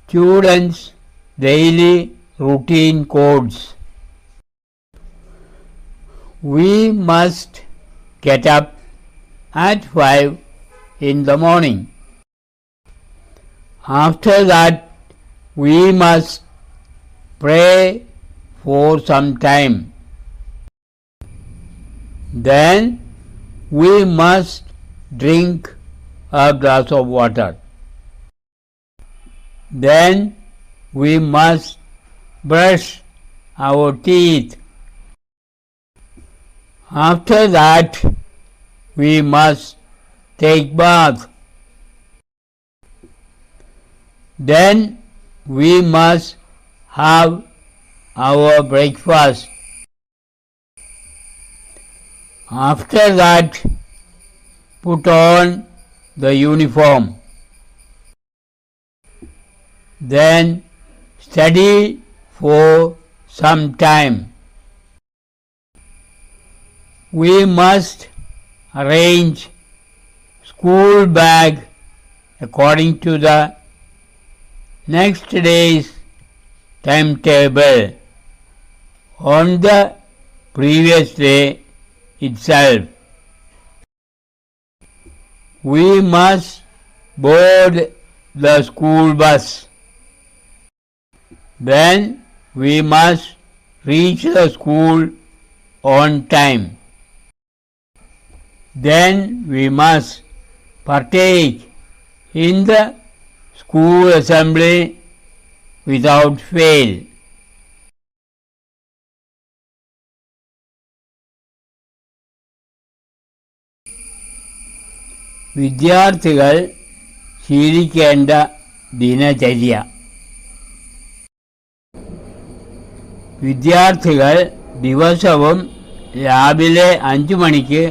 Students' daily routine codes. We must get up at 5 in the morning. After that, we must pray for some time. Then we must drink a glass of water. Then we must brush our teeth. After that, we must take bath. Then we must have our breakfast. After that, put on the uniform. Then study for some time. We must arrange school bag according to the next day's timetable on the previous day itself. We must board the school bus. Then we must reach the school on time. Then we must partake in the school assembly without fail. വിദ്യാർത്ഥികൾ ശീലിക്കേണ്ട ദിനചര്യ. വിദ്യാർത്ഥികൾ ദിവസവും രാവിലെ 5 മണിക്ക്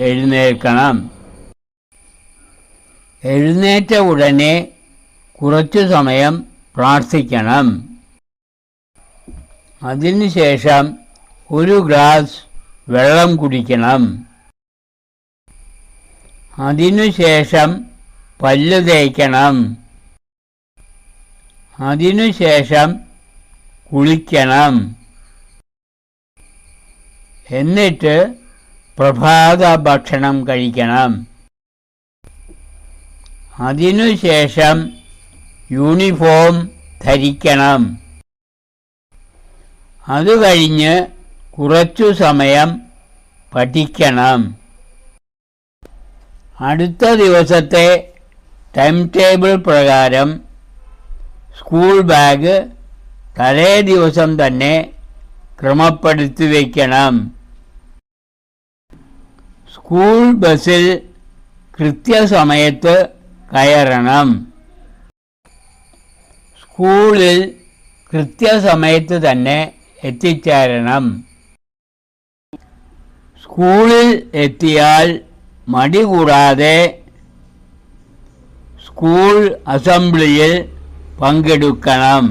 എഴുന്നേൽക്കണം. എഴുന്നേറ്റ ഉടനെ കുറച്ചു സമയം പ്രാർത്ഥിക്കണം. അതിനുശേഷം ഒരു ഗ്ലാസ് വെള്ളം കുടിക്കണം. അതിനുശേഷം പല്ല് തേക്കണം. അതിനുശേഷം കുളിക്കണം. എന്നിട്ട് പ്രഭാത ഭക്ഷണം കഴിക്കണം. അതിനുശേഷം യൂണിഫോം ധരിക്കണം. അതുകഴിഞ്ഞ് കുറച്ചു സമയം പഠിക്കണം. അടുത്ത ദിവസത്തെ ടൈം ടേബിൾ പ്രകാരം സ്കൂൾ ബാഗ് തലേ ദിവസം തന്നെ ക്രമപ്പെടുത്തി വയ്ക്കണം. സ്കൂൾ ബസ്സിൽ കൃത്യസമയത്ത് കയറണം. സ്കൂളിൽ കൃത്യസമയത്ത് തന്നെ എത്തിച്ചേരണം. സ്കൂളിൽ എത്തിയാൽ മടി കൂടാതെ സ്കൂൾ അസംബ്ലിയിൽ പങ്കെടുക്കണം.